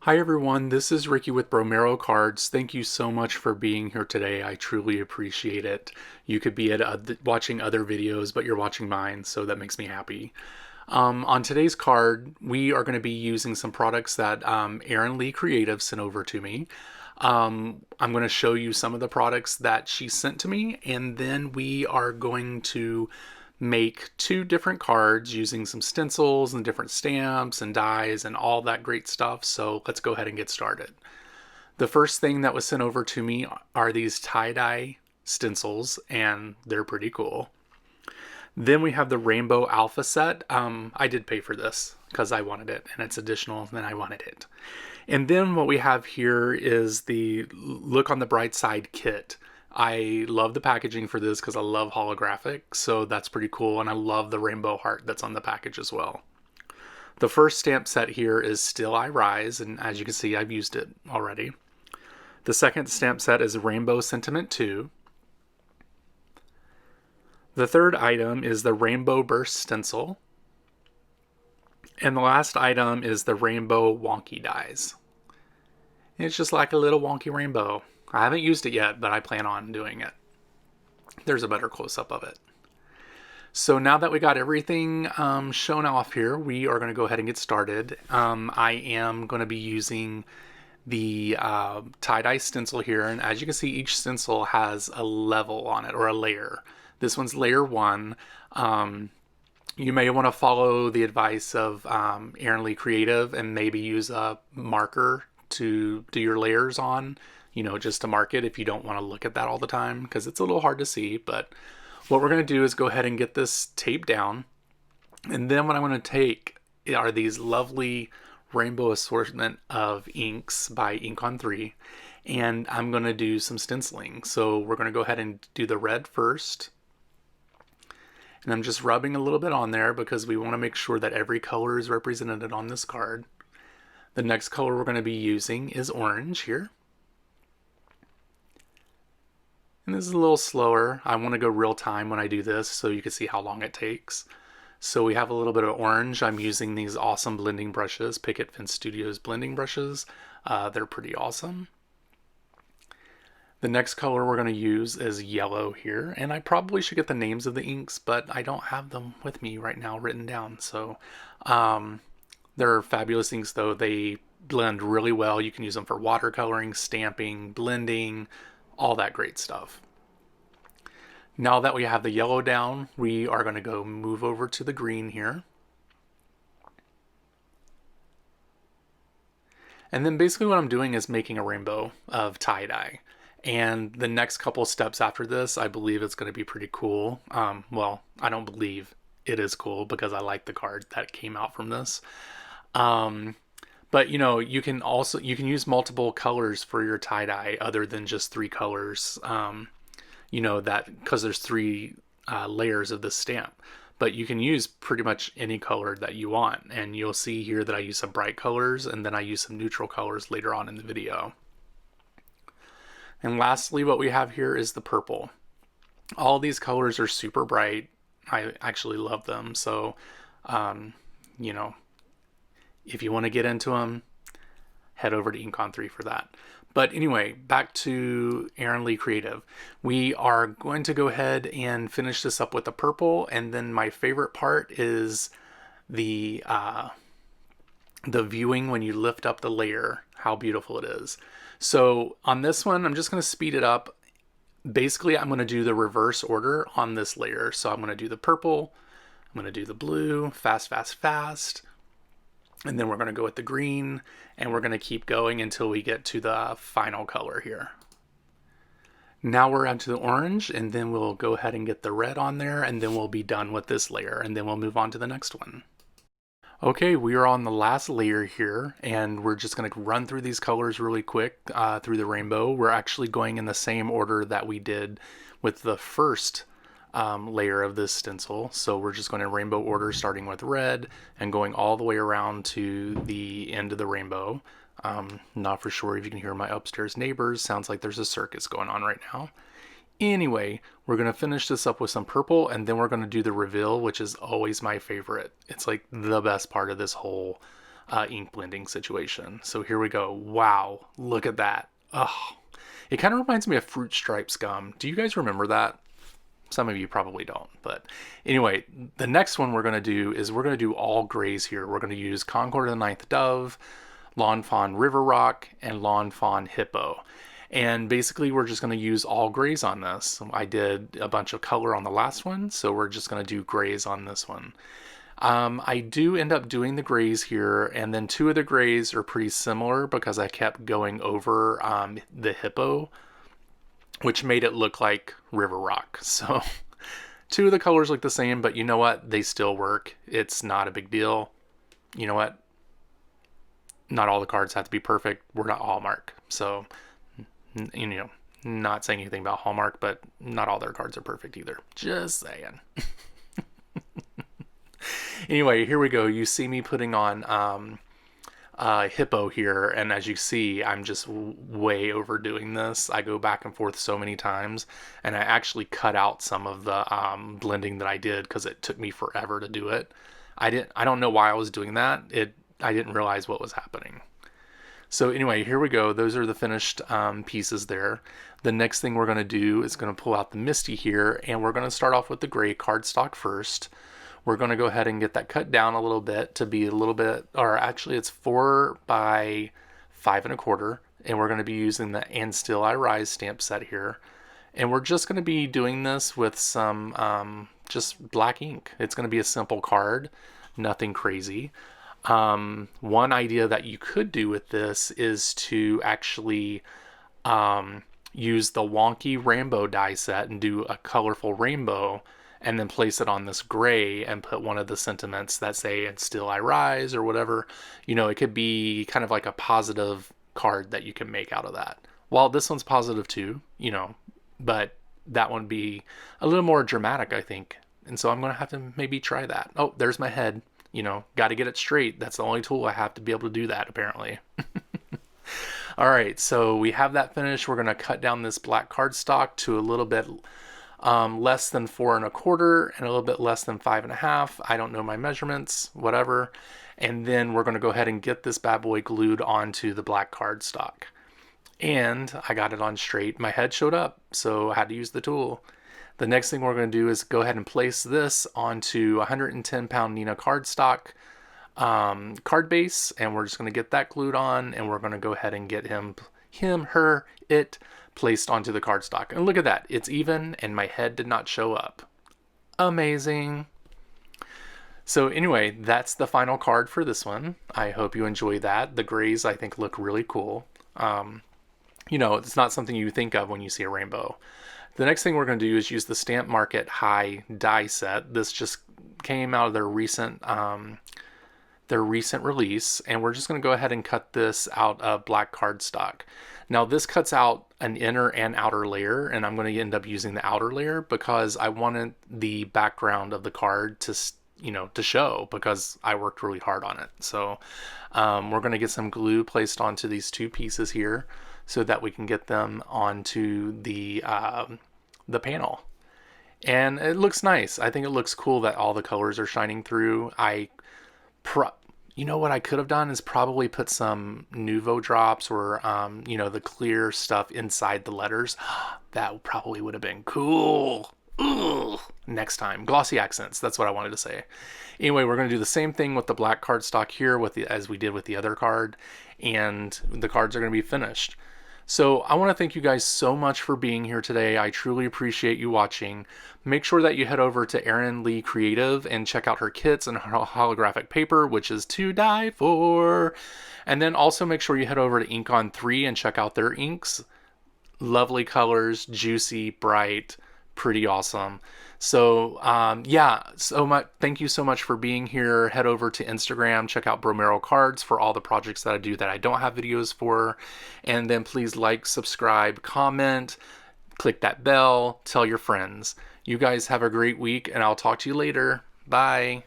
Hi everyone, this is Ricky with Bromero Cards. Thank you so much for being here today. I truly appreciate it. You could be watching other videos, but you're watching mine, so that makes me happy. On today's card, we are going to be using some products that Erin Lee Creative sent over to me. I'm going to show you some of the products that she sent to me, and then we are going to make two different cards using some stencils and different stamps and dies and all that great stuff. So let's go ahead and get started. The first thing that was sent over to me are these tie-dye stencils, and they're pretty cool. Then we have the Rainbow Alpha set. I did pay for this because I wanted it, and it's additional, and I wanted it. And then what we have here is the Look on the Bright Side kit. I love the packaging for this because I love holographic, so that's pretty cool, and I love the rainbow heart that's on the package as well. The first stamp set here is Still I Rise, and as you can see, I've used it already. The second stamp set is Rainbow Sentiment 2. The third item is the Rainbow Burst stencil. And the last item is the Rainbow Wonky dies. It's just like a little wonky rainbow. I haven't used it yet, but I plan on doing it. There's a better close-up of it. So now that we got everything shown off here, we are going to go ahead and get started. I am going to be using the tie-dye stencil here, and as you can see, each stencil has a level on it, or a layer. This one's layer 1. You may want to follow the advice of Erin Lee Creative and maybe use a marker to do your layers on, you know, just to mark it if you don't want to look at that all the time, because it's a little hard to see. But what we're going to do is go ahead and get this taped down, and then what I'm going to take are these lovely rainbow assortment of inks by Inkon3, and I'm going to do some stenciling. So we're going to go ahead and do the red first, and I'm just rubbing a little bit on there because we want to make sure that every color is represented on this card. The next color we're going to be using is orange here. And this is a little slower. I want to go real time when I do this so you can see how long it takes. So we have a little bit of orange. I'm using these awesome blending brushes, Picket Fence Studios blending brushes. They're pretty awesome. The next color we're going to use is yellow here, and I probably should get the names of the inks, but I don't have them with me right now written down. So they're fabulous inks though. They blend really well. You can use them for watercoloring, stamping, blending, all that great stuff. Now that we have the yellow down, we are going to go move over to the green here. And then basically what I'm doing is making a rainbow of tie-dye. And the next couple steps after this, I believe it's going to be pretty cool. Well, I don't believe it is cool because I like the card that came out from this. But you know, you can use multiple colors for your tie-dye other than just 3 colors. You know, that because there's 3 layers of this stamp. But you can use pretty much any color that you want. And you'll see here that I use some bright colors and then I use some neutral colors later on in the video. And lastly, what we have here is the purple. All these colors are super bright. I actually love them. So, you know, if you want to get into them, head over to Inkon3 for that. But anyway, back to Erin Lee Creative. We are going to go ahead and finish this up with the purple, and then my favorite part is the viewing when you lift up the layer, how beautiful it is. So on this one, I'm just going to speed it up. Basically, I'm going to do the reverse order on this layer. So I'm going to do the purple, I'm going to do the blue, fast, fast, fast. And then we're going to go with the green, and we're going to keep going until we get to the final color here. Now we're onto the orange, and then we'll go ahead and get the red on there, and then we'll be done with this layer, and then we'll move on to the next one. Okay, we are on the last layer here, and we're just going to run through these colors really quick through the rainbow. We're actually going in the same order that we did with the first layer of this stencil. So we're just going in rainbow order, starting with red and going all the way around to the end of the rainbow. Not for sure if you can hear my upstairs neighbors. Sounds like there's a circus going on right now. Anyway, we're going to finish this up with some purple, and then we're going to do the reveal, which is always my favorite. It's like the best part of this whole ink blending situation. So here we go. Wow, look at that. Oh, it kind of reminds me of Fruit Stripe Scum. Do you guys remember that? Some of you probably don't, but anyway, the next one we're going to do is we're going to do all grays here. We're going to use Concord of the Ninth Dove, Lawn Fawn River Rock, and Lawn Fawn Hippo. And basically we're just going to use all grays on this. I did a bunch of color on the last one, so we're just going to do grays on this one. I do end up doing the grays here, and then two of the grays are pretty similar because I kept going over the hippo, which made it look like River Rock. So two of the colors look the same, but you know what? They still work. It's not a big deal. You know what? Not all the cards have to be perfect. We're not Hallmark. So, you know, not saying anything about Hallmark, but not all their cards are perfect either. Just saying. Anyway, here we go. You see me putting on hippo here, and as you see, I'm just way overdoing this. I go back and forth so many times, and I actually cut out some of the blending that I did because it took me forever to do it. I don't know why I was doing that. I didn't realize what was happening. So anyway, here we go. Those are the finished pieces there. The next thing we're going to do is going to pull out the Misty here, and we're going to start off with the gray cardstock first. We're going to go ahead and get that cut down a little bit to be a little bit, or actually it's 4 by 5 1/4, and we're going to be using the And Still I Rise stamp set here. And we're just going to be doing this with some just black ink. It's going to be a simple card, nothing crazy. One idea that you could do with this is to actually use the wonky rainbow die set and do a colorful rainbow, and then place it on this gray and put one of the sentiments that say "And Still I Rise" or whatever. You know, it could be kind of like a positive card that you can make out of that. Well, this one's positive too, you know, but that one would be a little more dramatic, I think. And so I'm going to have to maybe try that. Oh, there's my head. You know, got to get it straight. That's the only tool I have to be able to do that, apparently. All right, so we have that finished. We're going to cut down this black cardstock to a little bit less than 4 1/4 and a little bit less than 5 1/2. I don't know my measurements, whatever. And then we're going to go ahead and get this bad boy glued onto the black cardstock. And I got it on straight. My head showed up, so I had to use the tool. The next thing we're going to do is go ahead and place this onto 110-pound Neenah cardstock card base, and we're just going to get that glued on, and we're going to go ahead and get it placed onto the cardstock. And look at that, it's even, and my head did not show up. Amazing. So anyway, that's the final card for this one. I hope you enjoy that. The grays, I think, look really cool. You know, it's not something you think of when you see a rainbow. The next thing we're going to do is use the Stamp Market High die set. This just came out of their recent release, and we're just going to go ahead and cut this out of black cardstock. Now this cuts out an inner and outer layer, and I'm going to end up using the outer layer because I wanted the background of the card to, you know, to show, because I worked really hard on it. So we're going to get some glue placed onto these two pieces here so that we can get them onto the panel. And it looks nice. I think it looks cool that all the colors are shining through. You know what I could have done is probably put some Nuvo drops or, you know, the clear stuff inside the letters. That probably would have been cool. Ugh. Next time. Glossy accents. That's what I wanted to say. Anyway, we're going to do the same thing with the black cardstock here as we did with the other card. And the cards are going to be finished. So I want to thank you guys so much for being here today. I truly appreciate you watching. Make sure that you head over to Erin Lee Creative and check out her kits and her holographic paper, which is to die for. And then also make sure you head over to Inkon3 and check out their inks. Lovely colors, juicy, bright, pretty awesome. So yeah, thank you so much for being here. Head over to Instagram, check out Bromero Cards for all the projects that I do that I don't have videos for. And then please like, subscribe, comment, click that bell, tell your friends. You guys have a great week, and I'll talk to you later. Bye.